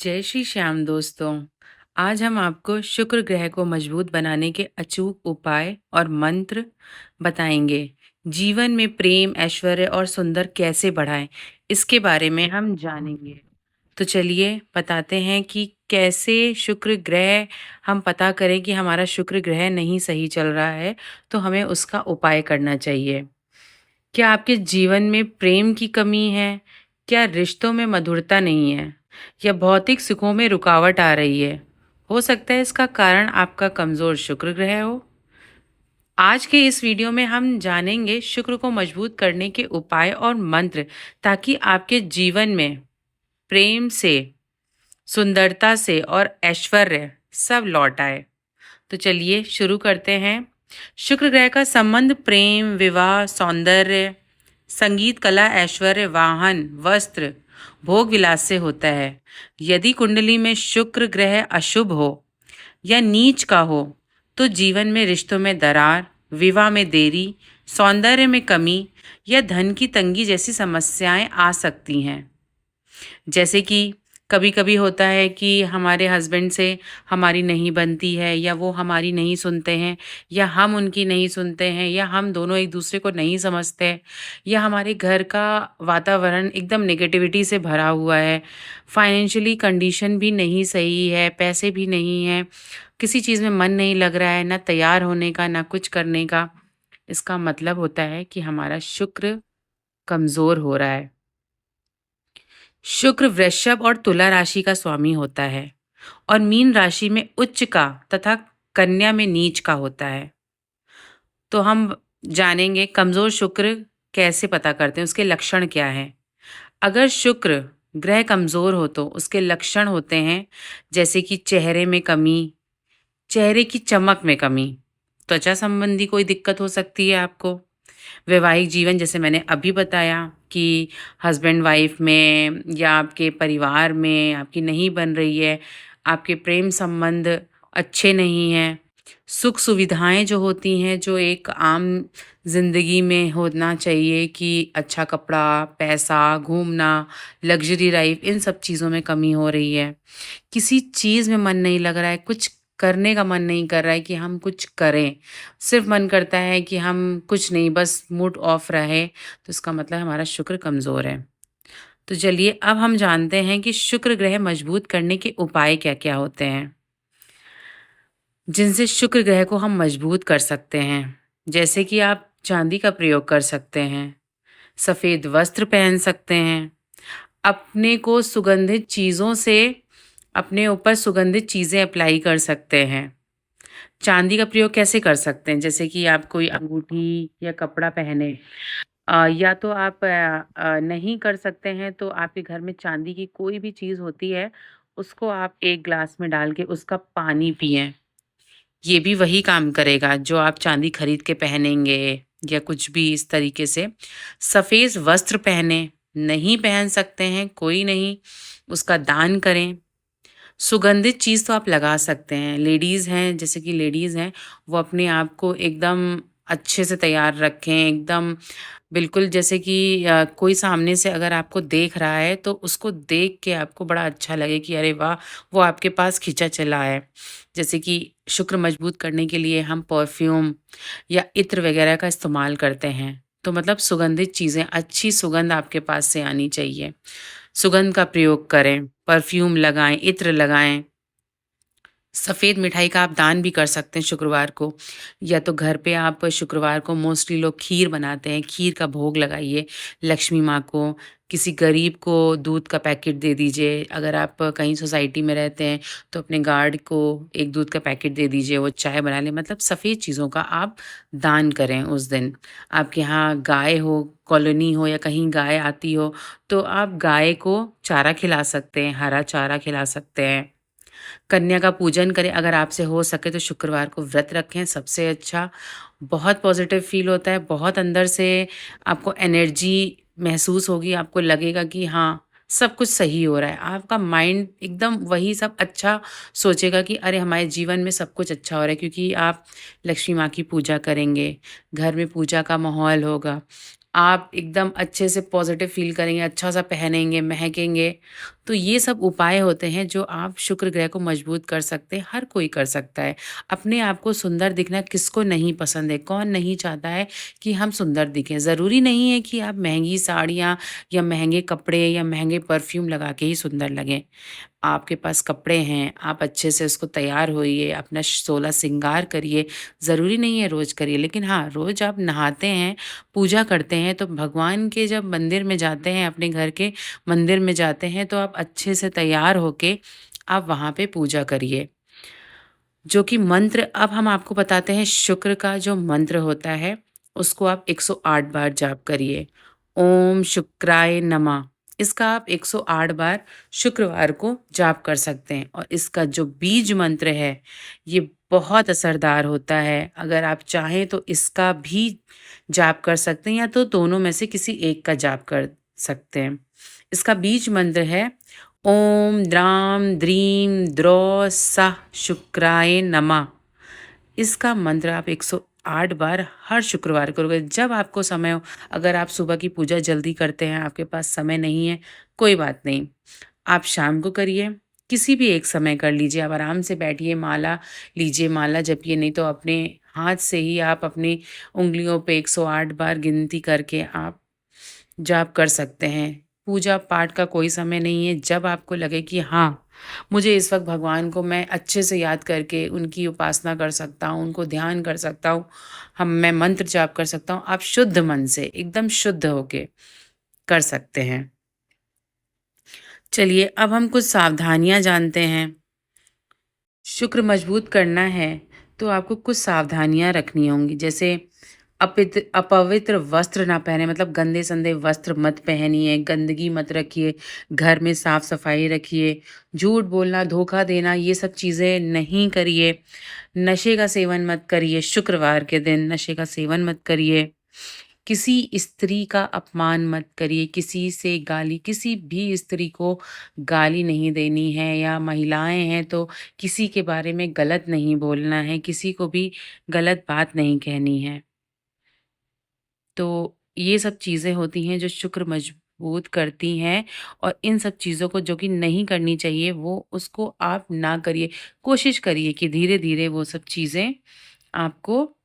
जय श्री श्याम दोस्तों। आज हम आपको शुक्र ग्रह को मजबूत बनाने के अचूक उपाय और मंत्र बताएंगे। जीवन में प्रेम, ऐश्वर्य और सुंदर कैसे बढ़ाएं, इसके बारे में हम जानेंगे। तो चलिए बताते हैं कि कैसे शुक्र ग्रह हम पता करें कि हमारा शुक्र ग्रह नहीं सही चल रहा है, तो हमें उसका उपाय करना चाहिए। क्या आपके जीवन में प्रेम की कमी है? क्या रिश्तों में मधुरता नहीं है? या भौतिक सुखों में रुकावट आ रही है? हो सकता है इसका कारण आपका कमज़ोर शुक्र ग्रह हो। आज के इस वीडियो में हम जानेंगे शुक्र को मजबूत करने के उपाय और मंत्र, ताकि आपके जीवन में प्रेम से, सुंदरता से और ऐश्वर्य सब लौट आए। तो चलिए शुरू करते हैं। शुक्र ग्रह का संबंध प्रेम, विवाह, सौंदर्य, संगीत, कला, ऐश्वर्य, वाहन, वस्त्र, भोग विलास से होता है। यदि कुंडली में शुक्र ग्रह अशुभ हो या नीच का हो, तो जीवन में रिश्तों में दरार, विवाह में देरी, सौंदर्य में कमी या धन की तंगी जैसी समस्याएं आ सकती हैं। जैसे कि कभी-कभी होता है कि हमारे हस्बैंड से हमारी नहीं बनती है, या वो हमारी नहीं सुनते हैं, या हम उनकी नहीं सुनते हैं, या हम दोनों एक-दूसरे को नहीं समझते, या हमारे घर का वातावरण एकदम नेगेटिविटी से भरा हुआ है, फाइनेंशियली कंडीशन भी नहीं सही है, पैसे भी नहीं हैं, किसी चीज़ में मन नहीं लग रहा है, ना तैयार होने का, ना कुछ करने का। इसका मतलब होता है कि हमारा शुक्र कमज़ोर हो रहा है। शुक्र वृषभ और तुला राशि का स्वामी होता है और मीन राशि में उच्च का तथा कन्या में नीच का होता है। तो हम जानेंगे कमजोर शुक्र कैसे पता करते हैं, उसके लक्षण क्या हैं। अगर शुक्र ग्रह कमजोर हो तो उसके लक्षण होते हैं, जैसे कि चेहरे में कमी, चेहरे की चमक में कमी, त्वचा संबंधी कोई दिक्कत हो सकती है आपको, वैवाहिक जीवन जैसे मैंने अभी बताया कि हस्बैंड वाइफ में या आपके परिवार में आपकी नहीं बन रही है, आपके प्रेम संबंध अच्छे नहीं हैं, सुख सुविधाएं जो होती हैं, जो एक आम जिंदगी में होना चाहिए कि अच्छा कपड़ा, पैसा, घूमना, लग्जरी लाइफ, इन सब चीज़ों में कमी हो रही है। किसी चीज़ में मन नहीं लग रहा है, कुछ करने का मन नहीं कर रहा है कि हम कुछ करें। सिर्फ़ मन करता है कि हम कुछ नहीं, बस मूड ऑफ रहे, तो इसका मतलब हमारा शुक्र कमज़ोर है। तो चलिए अब हम जानते हैं कि शुक्र ग्रह मजबूत करने के उपाय क्या-क्या होते हैं, जिनसे शुक्र ग्रह को हम मजबूत कर सकते हैं। जैसे कि आप चांदी का प्रयोग कर सकते हैं, सफ़ेद वस्त्र पहन सकते हैं, अपने को सुगंधित चीज़ों से अपने ऊपर सुगंधित चीज़ें अप्लाई कर सकते हैं। चांदी का प्रयोग कैसे कर सकते हैं? जैसे कि आप कोई अंगूठी या कपड़ा पहने, या तो आप नहीं कर सकते हैं तो आपके घर में चांदी की कोई भी चीज़ होती है, उसको आप एक ग्लास में डाल के उसका पानी पिएँ। ये भी वही काम करेगा जो आप चांदी खरीद के पहनेंगे या कुछ भी इस तरीके से। सफ़ेद वस्त्र पहनें, नहीं पहन सकते हैं कोई नहीं, उसका दान करें। सुगंधित चीज़ तो आप लगा सकते हैं। लेडीज़ हैं, जैसे कि लेडीज़ हैं, वो अपने आप को एकदम अच्छे से तैयार रखें, एकदम बिल्कुल जैसे कि कोई सामने से अगर आपको देख रहा है, तो उसको देख के आपको बड़ा अच्छा लगे कि अरे वाह! वो आपके पास खिंचा चला है। जैसे कि शुक्र मजबूत करने के लिए हम परफ्यूम या इत्र वगैरह का इस्तेमाल करते हैं। तो मतलब सुगंधित चीज़ें, अच्छी सुगंध आपके पास से आनी चाहिए। सुगंध का प्रयोग करें, परफ्यूम लगाएँ, इत्र लगाएँ। सफ़ेद मिठाई का आप दान भी कर सकते हैं शुक्रवार को, या तो घर पे आप शुक्रवार को मोस्टली लोग खीर बनाते हैं, खीर का भोग लगाइए लक्ष्मी माँ को। किसी गरीब को दूध का पैकेट दे दीजिए। अगर आप कहीं सोसाइटी में रहते हैं, तो अपने गार्ड को एक दूध का पैकेट दे दीजिए, वो चाय बना ले। मतलब सफ़ेद चीज़ों का आप दान करें उस दिन। आपके यहाँ गाय हो, कॉलोनी हो या कहीं गाय आती हो, तो आप गाय को चारा खिला सकते हैं, हरा चारा खिला सकते हैं। कन्या का पूजन करें, अगर आपसे हो सके तो शुक्रवार को व्रत रखें, सबसे अच्छा। बहुत पॉजिटिव फ़ील होता है, बहुत अंदर से आपको एनर्जी महसूस होगी, आपको लगेगा कि हाँ, सब कुछ सही हो रहा है। आपका माइंड एकदम वही सब अच्छा सोचेगा कि अरे! हमारे जीवन में सब कुछ अच्छा हो रहा है, क्योंकि आप लक्ष्मी माँ की पूजा करेंगे, घर में पूजा का माहौल होगा। आप एकदम अच्छे से पॉजिटिव फ़ील करेंगे, अच्छा-सा पहनेंगे, महकेंगे, तो ये सब उपाय होते हैं जो आप शुक्र ग्रह को मजबूत कर सकते हैं, हर कोई कर सकता है। अपने आप को सुंदर दिखना किसको नहीं पसंद है? कौन नहीं चाहता है कि हम सुंदर दिखें? ज़रूरी नहीं है कि आप महँगी साड़ियाँ या महँगे कपड़े या महँगे परफ्यूम लगा के ही सुंदर लगें। आपके पास कपड़े हैं, आप अच्छे से उसको तैयार होइए, अपना 16 श्रृंगार करिए, ज़रूरी नहीं है रोज़ करिए, लेकिन हाँ, रोज़ आप नहाते हैं, पूजा करते हैं, तो भगवान के जब मंदिर में जाते हैं, अपने घर के मंदिर में जाते हैं, तो आप अच्छे से तैयार होके आप वहाँ पे पूजा करिए। जो कि मंत्र अब हम आपको बताते हैं शुक्र का जो मंत्र होता है, उसको आप 108 बार जाप करिए। ओम शुक्राय नमः। इसका आप 108 बार शुक्रवार को जाप कर सकते हैं और इसका जो बीज मंत्र है, ये बहुत असरदार होता है। अगर आप चाहें तो इसका भी जाप कर सकते हैं या तो दोनों में से किसी एक का जाप कर सकते हैं। इसका बीज मंत्र है ओम द्राम द्रीम द्रौ सः शुक्राय नमः। इसका मंत्र आप 108 बार हर शुक्रवार करोगे जब आपको समय हो। अगर आप सुबह की पूजा जल्दी करते हैं, आपके पास समय नहीं है, कोई बात नहीं। आप शाम को करिए, किसी भी एक समय कर लीजिए। आप आराम से बैठिए, माला लीजिए, माला जपिए, नहीं तो अपने हाथ से ही आप अपनी उँगलियों पे 108 बार गिनती करके आप जाप कर सकते हैं। पूजा पाठ का कोई समय नहीं है, जब आपको लगे कि हाँ, मुझे इस वक़्त भगवान को मैं अच्छे से याद करके उनकी उपासना कर सकता हूँ, उनको ध्यान कर सकता हूँ, मैं मंत्र जाप कर सकता हूँ, आप शुद्ध मन से, एकदम शुद्ध होके कर सकते हैं। चलिए, अब हम कुछ सावधानियाँ जानते हैं। शुक्र मजबूत करना है, तो आपको कुछ सावधानियाँ रखनी होंगी, जैसे अपवित्र वस्त्र ना पहने, मतलब गंदे-संदे वस्त्र मत पहनिए, गंदगी मत रखिए, घर में साफ-सफाई रखिए, झूठ बोलना, धोखा देना, ये सब चीज़ें नहीं करिए। नशे का सेवन मत करिए, शुक्रवार के दिन नशे का सेवन मत करिए। किसी स्त्री का अपमान मत करिए, किसी भी स्त्री को गाली नहीं देनी है, या महिलाएँ हैं तो किसी के बारे में गलत नहीं बोलना है, किसी को भी गलत बात नहीं कहनी है। तो ये सब चीज़ें होती हैं जो शुक्र मजबूत करती हैं, और इन सब चीज़ों को जो कि नहीं करनी चाहिए वो उसको आप ना करिए। कोशिश करिए कि धीरे-धीरे वो सब चीज़ें आपको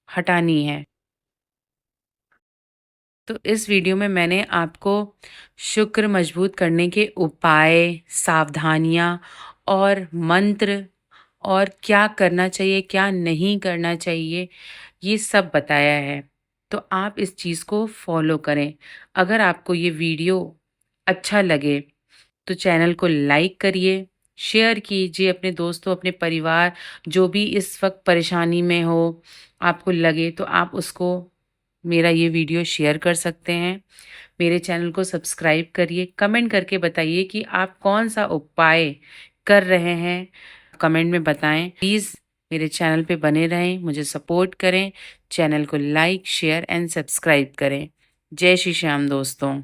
हटानी है। तो इस वीडियो में मैंने आपको शुक्र मजबूत करने के उपाय, सावधानियाँ और मंत्र और क्या करना चाहिए, क्या नहीं करना चाहिए, ये सब बताया है। तो आप इस चीज़ को फ़ॉलो करें। अगर आपको ये वीडियो अच्छा लगे, तो चैनल को लाइक करिए, शेयर कीजिए अपने दोस्तों, अपने परिवार, जो भी इस वक़्त परेशानी में हो, आपको लगे तो आप उसको मेरा ये वीडियो शेयर कर सकते हैं। मेरे चैनल को सब्सक्राइब करिए, कमेंट करके बताइए कि आप कौन-सा उपाय कर रहे हैं, कमेंट में बताएँ। प्लीज़ मेरे चैनल पे बने रहें, मुझे सपोर्ट करें, चैनल को लाइक, शेयर एंड सब्सक्राइब करें। जय श्री श्याम दोस्तों।